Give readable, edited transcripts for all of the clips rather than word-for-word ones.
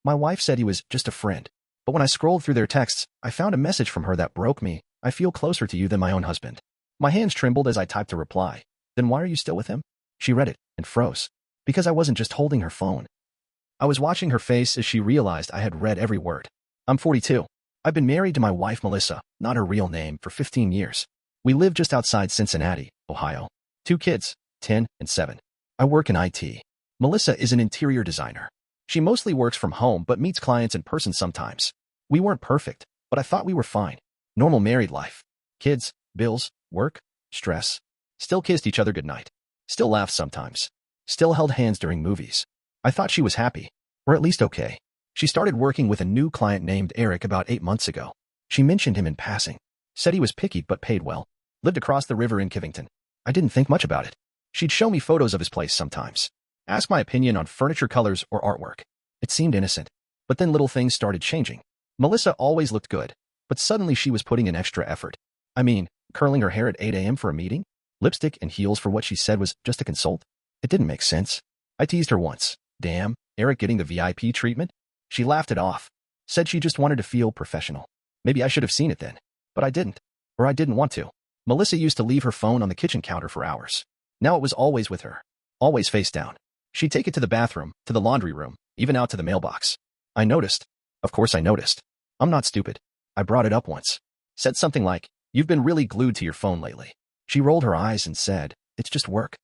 My wife said he was just a friend. But when I scrolled through their texts, I found a message from her that broke me. I feel closer to you than my own husband. My hands trembled as I typed a reply. Then why are you still with him? She read it and froze. Because I wasn't just holding her phone. I was watching her face as she realized I had read every word. I'm 42. I've been married to my wife Melissa, not her real name, for 15 years. We live just outside Cincinnati, Ohio. 2 kids, 10 and 7. I work in IT. Melissa is an interior designer. She mostly works from home but meets clients in person sometimes. We weren't perfect, but I thought we were fine. Normal married life. Kids, bills, work, stress. Still kissed each other goodnight. Still laughed sometimes. Still held hands during movies. I thought she was happy, or at least okay. She started working with a new client named Eric about 8 months ago. She mentioned him in passing. Said he was picky but paid well. Lived across the river in Kivington. I didn't think much about it. She'd show me photos of his place sometimes. Ask my opinion on furniture colors or artwork. It seemed innocent. But then little things started changing. Melissa always looked good, but suddenly she was putting in extra effort. I mean, curling her hair at 8 a.m. for a meeting? Lipstick and heels for what she said was just a consult? It didn't make sense. I teased her once. Damn, Eric getting the VIP treatment? She laughed it off. Said she just wanted to feel professional. Maybe I should have seen it then. But I didn't. Or I didn't want to. Melissa used to leave her phone on the kitchen counter for hours. Now it was always with her. Always face down. She'd take it to the bathroom, to the laundry room, even out to the mailbox. I noticed. Of course I noticed. I'm not stupid. I brought it up once. Said something like, "You've been really glued to your phone lately." She rolled her eyes and said, "It's just work.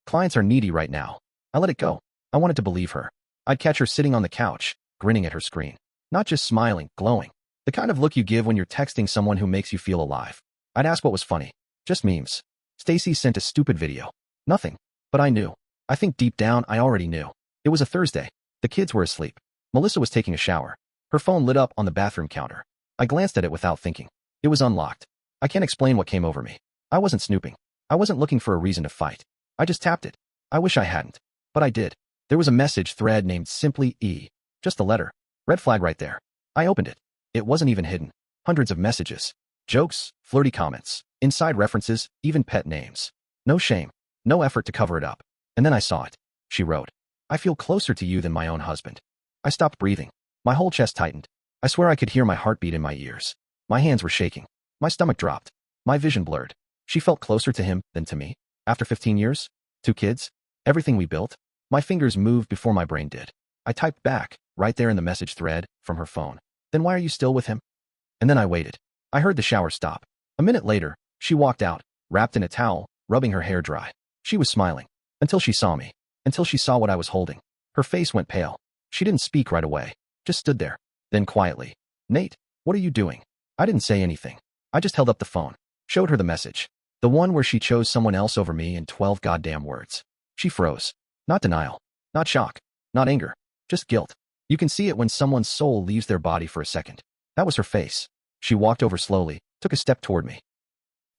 Clients are needy right now." I let it go. I wanted to believe her. I'd catch her sitting on the couch, grinning at her screen. Not just smiling, glowing. The kind of look you give when you're texting someone who makes you feel alive. I'd ask what was funny. Just memes. Stacy sent a stupid video. Nothing. But I knew. I think deep down I already knew. It was a Thursday. The kids were asleep. Melissa was taking a shower. Her phone lit up on the bathroom counter. I glanced at it without thinking. It was unlocked. I can't explain what came over me. I wasn't snooping. I wasn't looking for a reason to fight. I just tapped it. I wish I hadn't. But I did. There was a message thread named Simply E. Just a letter. Red flag right there. I opened it. It wasn't even hidden. Hundreds of messages. Jokes, flirty comments, inside references, even pet names. No shame. No effort to cover it up. And then I saw it. She wrote, "I feel closer to you than my own husband." I stopped breathing. My whole chest tightened. I swear I could hear my heartbeat in my ears. My hands were shaking. My stomach dropped. My vision blurred. She felt closer to him than to me. After 15 years, 2 kids, everything we built. My fingers moved before my brain did. I typed back, right there in the message thread, from her phone. "Then why are you still with him?" And then I waited. I heard the shower stop. A minute later, she walked out, wrapped in a towel, rubbing her hair dry. She was smiling. Until she saw me. Until she saw what I was holding. Her face went pale. She didn't speak right away. Just stood there. Then quietly, "Nate, what are you doing?" I didn't say anything. I just held up the phone. Showed her the message. The one where she chose someone else over me in 12 goddamn words. She froze. Not denial. Not shock. Not anger. Just guilt. You can see it when someone's soul leaves their body for a second. That was her face. She walked over slowly, took a step toward me.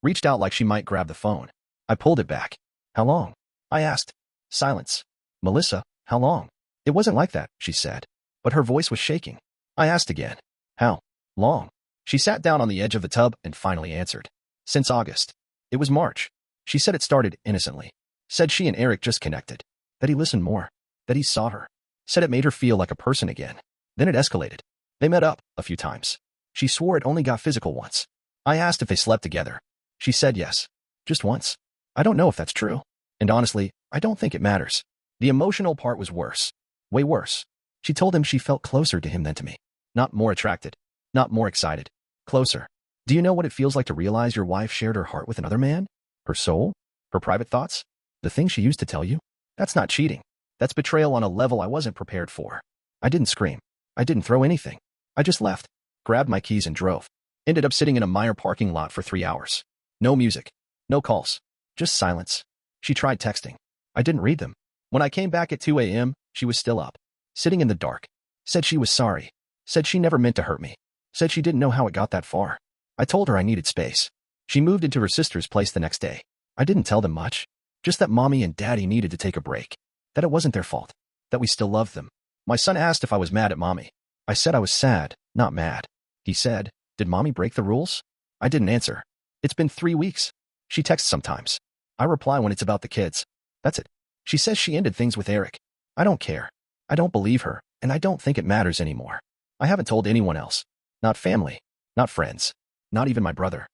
Reached out like she might grab the phone. I pulled it back. "How long?" I asked. Silence. "Melissa, how long?" "It wasn't like that," she said. But her voice was shaking. I asked again. "How long?" She sat down on the edge of the tub and finally answered. "Since August." It was March. She said it started innocently. Said she and Eric just connected. That he listened more. That he saw her. Said it made her feel like a person again. Then it escalated. They met up a few times. She swore it only got physical once. I asked if they slept together. She said yes. Just once. I don't know if that's true. And honestly, I don't think it matters. The emotional part was worse. Way worse. She told him she felt closer to him than to me. Not more attracted. Not more excited. Closer. Do you know what it feels like to realize your wife shared her heart with another man? Her soul? Her private thoughts? The things she used to tell you? That's not cheating. That's betrayal on a level I wasn't prepared for. I didn't scream. I didn't throw anything. I just left. Grabbed my keys and drove. Ended up sitting in a Meijer parking lot for 3 hours. No music. No calls. Just silence. She tried texting. I didn't read them. When I came back at 2 a.m., she was still up. Sitting in the dark. Said she was sorry. Said she never meant to hurt me. Said she didn't know how it got that far. I told her I needed space. She moved into her sister's place the next day. I didn't tell them much. Just that mommy and daddy needed to take a break. That it wasn't their fault. That we still loved them. My son asked if I was mad at mommy. I said I was sad, not mad. He said, "Did mommy break the rules?" I didn't answer. It's been 3 weeks. She texts sometimes. I reply when it's about the kids. That's it. She says she ended things with Eric. I don't care. I don't believe her. And I don't think it matters anymore. I haven't told anyone else. Not family. Not friends. Not even my brother.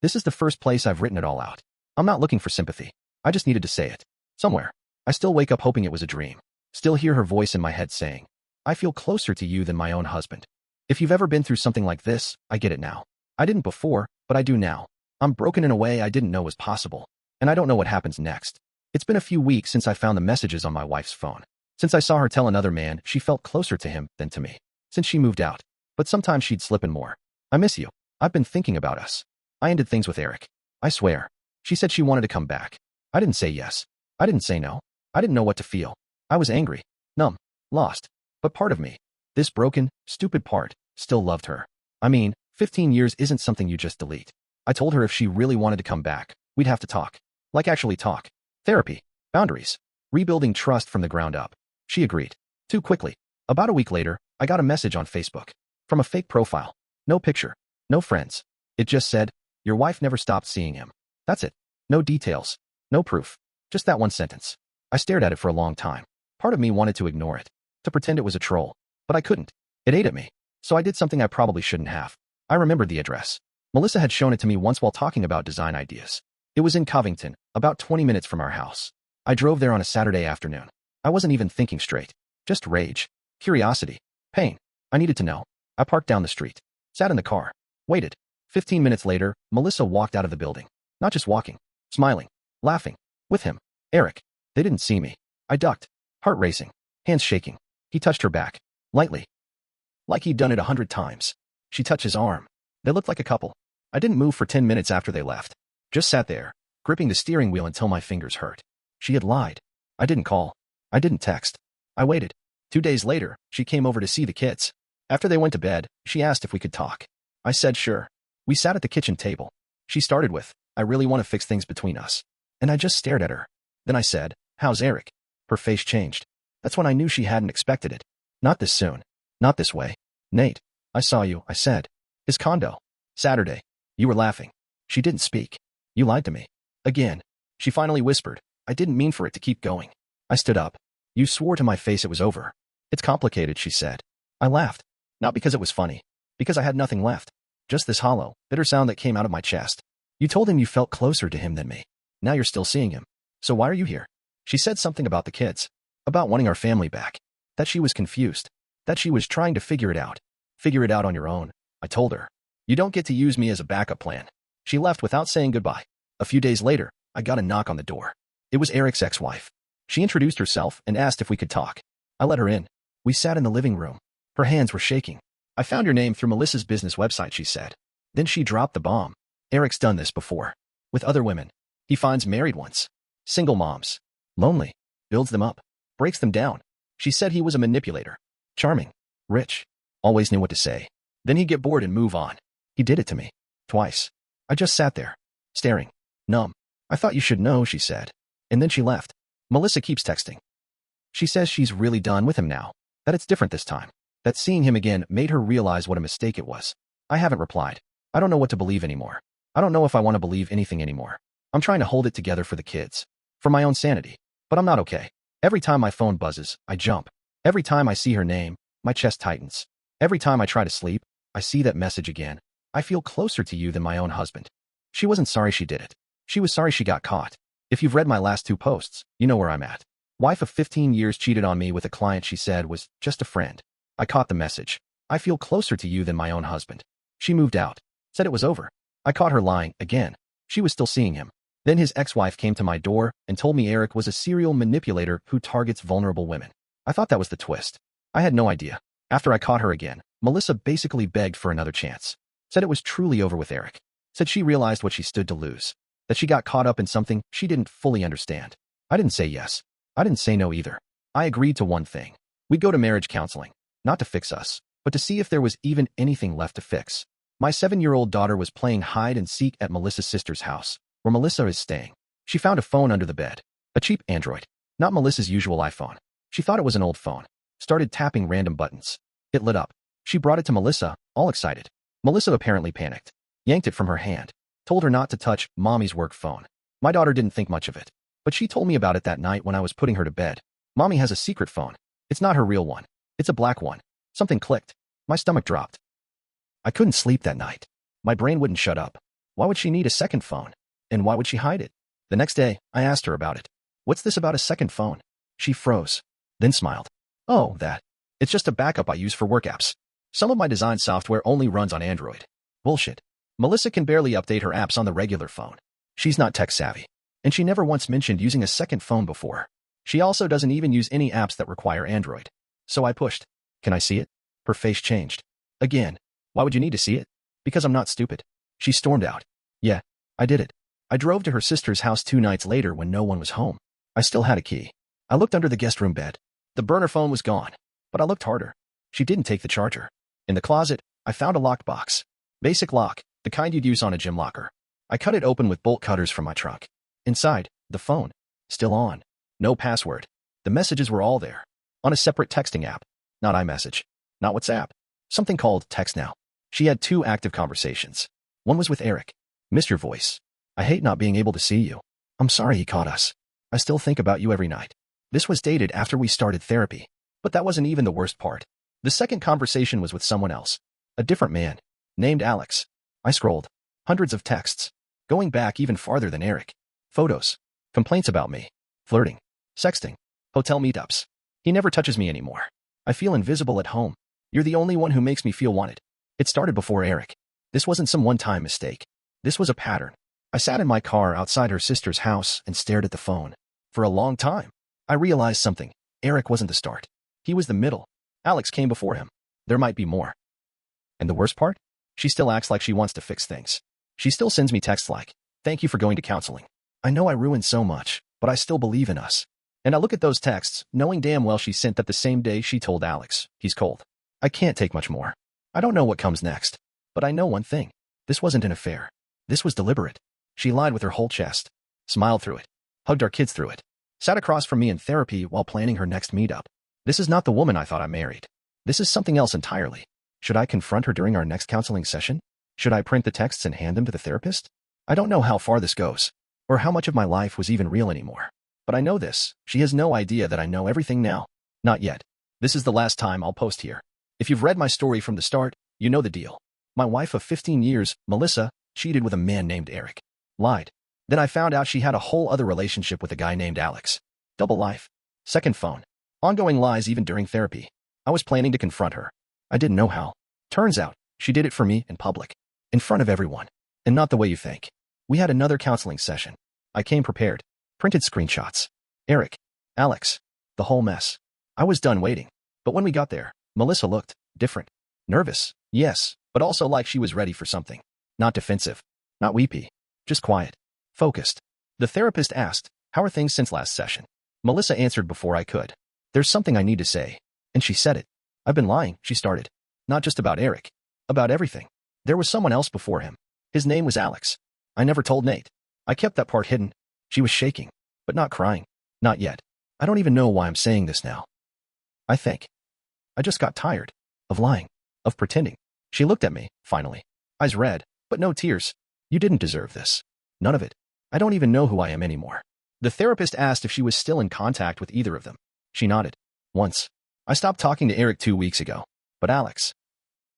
This is the first place I've written it all out. I'm not looking for sympathy. I just needed to say it. Somewhere. I still wake up hoping it was a dream. Still hear her voice in my head saying, I feel closer to you than my own husband. If you've ever been through something like this, I get it now. I didn't before, but I do now. I'm broken in a way I didn't know was possible. And I don't know what happens next. It's been a few weeks since I found the messages on my wife's phone. Since I saw her tell another man she felt closer to him than to me. Since she moved out. But sometimes she'd slip in more. I miss you. I've been thinking about us. I ended things with Eric. I swear. She said she wanted to come back. I didn't say yes. I didn't say no. I didn't know what to feel. I was angry, numb, lost. But part of me, this broken, stupid part, still loved her. I mean, 15 years isn't something you just delete. I told her if she really wanted to come back, we'd have to talk. Like actually talk. Therapy. Boundaries. Rebuilding trust from the ground up. She agreed. Too quickly. About a week later, I got a message on Facebook. From a fake profile. No picture. No friends. It just said, your wife never stopped seeing him. That's it. No details. No proof. Just that one sentence. I stared at it for a long time. Part of me wanted to ignore it. To pretend it was a troll. But I couldn't. It ate at me. So I did something I probably shouldn't have. I remembered the address. Melissa had shown it to me once while talking about design ideas. It was in Covington, about 20 minutes from our house. I drove there on a Saturday afternoon. I wasn't even thinking straight. Just rage. Curiosity. Pain. I needed to know. I parked down the street. Sat in the car. Waited. 15 minutes later, Melissa walked out of the building. Not just walking. Smiling. Laughing. With him. Eric. They didn't see me. I ducked. Heart racing. Hands shaking. He touched her back. Lightly. Like he'd done it 100 times. She touched his arm. They looked like a couple. I didn't move for 10 minutes after they left. Just sat there, gripping the steering wheel until my fingers hurt. She had lied. I didn't call. I didn't text. I waited. 2 days later, she came over to see the kids. After they went to bed, she asked if we could talk. I said sure. We sat at the kitchen table. She started with, I really want to fix things between us. And I just stared at her. Then I said, how's Eric? Her face changed. That's when I knew she hadn't expected it. Not this soon. Not this way. Nate, I saw you, I said. His condo. Saturday. You were laughing. She didn't speak. You lied to me. Again. She finally whispered, I didn't mean for it to keep going. I stood up. You swore to my face it was over. It's complicated, she said. I laughed. Not because it was funny. Because I had nothing left. Just this hollow, bitter sound that came out of my chest. You told him you felt closer to him than me. Now you're still seeing him. So why are you here? She said something about the kids. About wanting our family back. That she was confused. That she was trying to figure it out. Figure it out on your own. I told her. You don't get to use me as a backup plan. She left without saying goodbye. A few days later, I got a knock on the door. It was Eric's ex-wife. She introduced herself and asked if we could talk. I let her in. We sat in the living room. Her hands were shaking. I found your name through Melissa's business website, she said. Then she dropped the bomb. Eric's done this before. With other women. He finds married ones. Single moms. Lonely. Builds them up. Breaks them down. She said he was a manipulator. Charming. Rich. Always knew what to say. Then he'd get bored and move on. He did it to me. Twice. I just sat there. Staring. Numb. I thought you should know, she said. And then she left. Melissa keeps texting. She says she's really done with him now. That it's different this time. That seeing him again made her realize what a mistake it was. I haven't replied. I don't know what to believe anymore. I don't know if I want to believe anything anymore. I'm trying to hold it together for the kids. For my own sanity. But I'm not okay. Every time my phone buzzes, I jump. Every time I see her name, my chest tightens. Every time I try to sleep, I see that message again. I feel closer to you than my own husband. She wasn't sorry she did it. She was sorry she got caught. If you've read my last 2 posts, you know where I'm at. Wife of 15 years cheated on me with a client she said was just a friend. I caught the message. I feel closer to you than my own husband. She moved out. Said it was over. I caught her lying again. She was still seeing him. Then his ex-wife came to my door and told me Eric was a serial manipulator who targets vulnerable women. I thought that was the twist. I had no idea. After I caught her again, Melissa basically begged for another chance. Said it was truly over with Eric. Said she realized what she stood to lose. That she got caught up in something she didn't fully understand. I didn't say yes. I didn't say no either. I agreed to one thing. We'd go to marriage counseling. Not to fix us, but to see if there was even anything left to fix. My 7-year-old daughter was playing hide and seek at Melissa's sister's house, where Melissa is staying. She found a phone under the bed. A cheap Android. Not Melissa's usual iPhone. She thought it was an old phone. Started tapping random buttons. It lit up. She brought it to Melissa, all excited. Melissa apparently panicked. Yanked it from her hand. Told her not to touch Mommy's work phone. My daughter didn't think much of it. But she told me about it that night when I was putting her to bed. Mommy has a secret phone. It's not her real one. It's a black one. Something clicked. My stomach dropped. I couldn't sleep that night. My brain wouldn't shut up. Why would she need a second phone? And why would she hide it? The next day, I asked her about it. What's this about a second phone? She froze, then smiled. Oh, that. It's just a backup I use for work apps. Some of my design software only runs on Android. Bullshit. Melissa can barely update her apps on the regular phone. She's not tech savvy. And she never once mentioned using a second phone before. She also doesn't even use any apps that require Android. So I pushed. Can I see it? Her face changed. Again. Why would you need to see it? Because I'm not stupid. She stormed out. Yeah, I did it. I drove to her sister's house 2 nights later when no one was home. I still had a key. I looked under the guest room bed. The burner phone was gone. But I looked harder. She didn't take the charger. In the closet, I found a locked box. Basic lock, the kind you'd use on a gym locker. I cut it open with bolt cutters from my trunk. Inside, the phone. Still on. No password. The messages were all there. On a separate texting app. Not iMessage. Not WhatsApp. Something called Text Now. She had 2 active conversations. One was with Eric. Miss your voice. I hate not being able to see you. I'm sorry he caught us. I still think about you every night. This was dated after we started therapy. But that wasn't even the worst part. The second conversation was with someone else. A different man. Named Alex. I scrolled. Hundreds of texts. Going back even farther than Eric. Photos. Complaints about me. Flirting. Sexting. Hotel meetups. He never touches me anymore. I feel invisible at home. You're the only one who makes me feel wanted. It started before Eric. This wasn't some one-time mistake. This was a pattern. I sat in my car outside her sister's house and stared at the phone. For a long time, I realized something. Eric wasn't the start. He was the middle. Alex came before him. There might be more. And the worst part? She still acts like she wants to fix things. She still sends me texts like, "Thank you for going to counseling. I know I ruined so much, but I still believe in us." And I look at those texts, knowing damn well she sent that the same day she told Alex, he's cold. I can't take much more. I don't know what comes next. But I know one thing. This wasn't an affair. This was deliberate. She lied with her whole chest. Smiled through it. Hugged our kids through it. Sat across from me in therapy while planning her next meetup. This is not the woman I thought I married. This is something else entirely. Should I confront her during our next counseling session? Should I print the texts and hand them to the therapist? I don't know how far this goes, or how much of my life was even real anymore. But I know this. She has no idea that I know everything now. Not yet. This is the last time I'll post here. If you've read my story from the start, you know the deal. My wife of 15 years, Melissa, cheated with a man named Eric. Lied. Then I found out she had a whole other relationship with a guy named Alex. Double life. Second phone. Ongoing lies even during therapy. I was planning to confront her. I didn't know how. Turns out, she did it for me in public. In front of everyone. And not the way you think. We had another counseling session. I came prepared. Printed screenshots. Eric. Alex. The whole mess. I was done waiting. But when we got there, Melissa looked different. Nervous, yes, but also like she was ready for something. Not defensive. Not weepy. Just quiet. Focused. The therapist asked, "How are things since last session?" Melissa answered before I could. "There's something I need to say." And she said it. "I've been lying," she started. "Not just about Eric. About everything. There was someone else before him. His name was Alex. I never told Nate. I kept that part hidden." She was shaking, but not crying. Not yet. I don't even know why I'm saying this now. I think. I just got tired. Of lying. Of pretending. She looked at me, finally. Eyes red, but no tears. "You didn't deserve this. None of it. I don't even know who I am anymore." The therapist asked if she was still in contact with either of them. She nodded. "Once. I stopped talking to Eric 2 weeks ago. But Alex.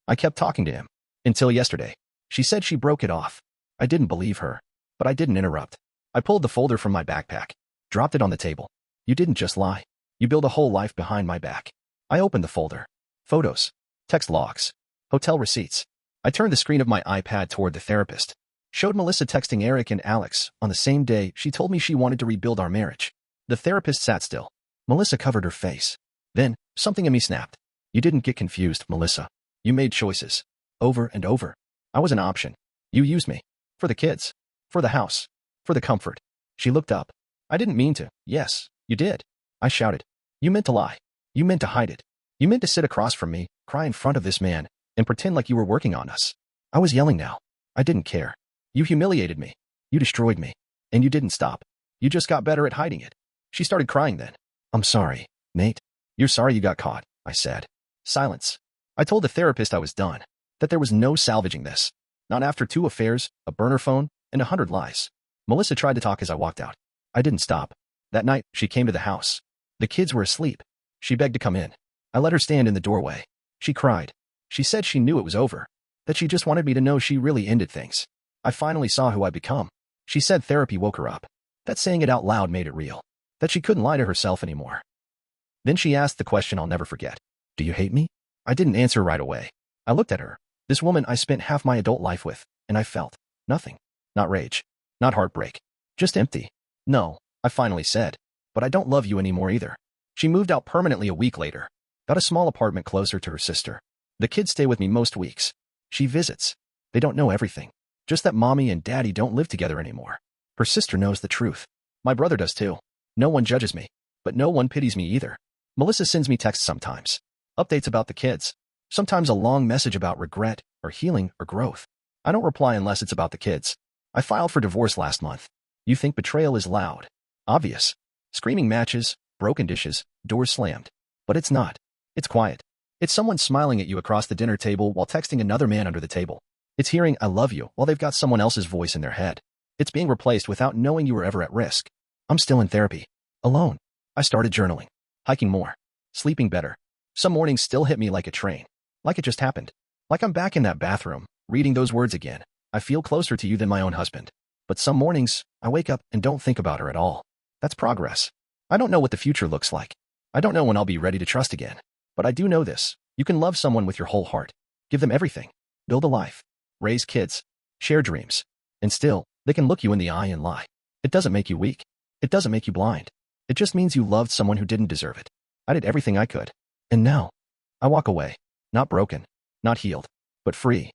I kept talking to him. Until yesterday." She said she broke it off. I didn't believe her. But I didn't interrupt. I pulled the folder from my backpack. Dropped it on the table. "You didn't just lie. You built a whole life behind my back." I opened the folder. Photos. Text logs. Hotel receipts. I turned the screen of my iPad toward the therapist. Showed Melissa texting Eric and Alex on the same day she told me she wanted to rebuild our marriage. The therapist sat still. Melissa covered her face. Then, something in me snapped. "You didn't get confused, Melissa. You made choices. Over and over. I was an option. You used me. For the kids. For the house. For the comfort." She looked up. "I didn't mean to." "Yes, you did." I shouted. "You meant to lie. You meant to hide it. You meant to sit across from me, cry in front of this man, and pretend like you were working on us." I was yelling now. I didn't care. "You humiliated me. You destroyed me. And you didn't stop. You just got better at hiding it." She started crying then. "I'm sorry, Nate." "You're sorry you got caught," I said. Silence. I told the therapist I was done. That there was no salvaging this. Not after 2 affairs, a burner phone, and 100 lies. Melissa tried to talk as I walked out. I didn't stop. That night, she came to the house. The kids were asleep. She begged to come in. I let her stand in the doorway. She cried. She said she knew it was over, that she just wanted me to know she really ended things. I finally saw who I'd become. She said therapy woke her up, that saying it out loud made it real, that she couldn't lie to herself anymore. Then she asked the question I'll never forget. Do you hate me? I didn't answer right away. I looked at her, this woman I spent half my adult life with, and I felt nothing. Not rage, not heartbreak, just empty. No, I finally said, but I don't love you anymore either. She moved out permanently a week later, got a small apartment closer to her sister. The kids stay with me most weeks. She visits. They don't know everything, just that mommy and daddy don't live together anymore. Her sister knows the truth. My brother does too. No one judges me, but no one pities me either. Melissa sends me texts sometimes, updates about the kids, sometimes a long message about regret or healing or growth. I don't reply unless it's about the kids. I filed for divorce last month. You think betrayal is loud, obvious, screaming matches, broken dishes, doors slammed. But it's not. It's quiet. It's someone smiling at you across the dinner table while texting another man under the table. It's hearing I love you while they've got someone else's voice in their head. It's being replaced without knowing you were ever at risk. I'm still in therapy. Alone. I started journaling, hiking more, sleeping better. Some mornings still hit me like a train. Like it just happened. Like I'm back in that bathroom, reading those words again. I feel closer to you than my own husband. But some mornings, I wake up and don't think about her at all. That's progress. I don't know what the future looks like. I don't know when I'll be ready to trust again. But I do know this. You can love someone with your whole heart. Give them everything. Build a life. Raise kids. Share dreams. And still, they can look you in the eye and lie. It doesn't make you weak. It doesn't make you blind. It just means you loved someone who didn't deserve it. I did everything I could. And now, I walk away. Not broken. Not healed. But free.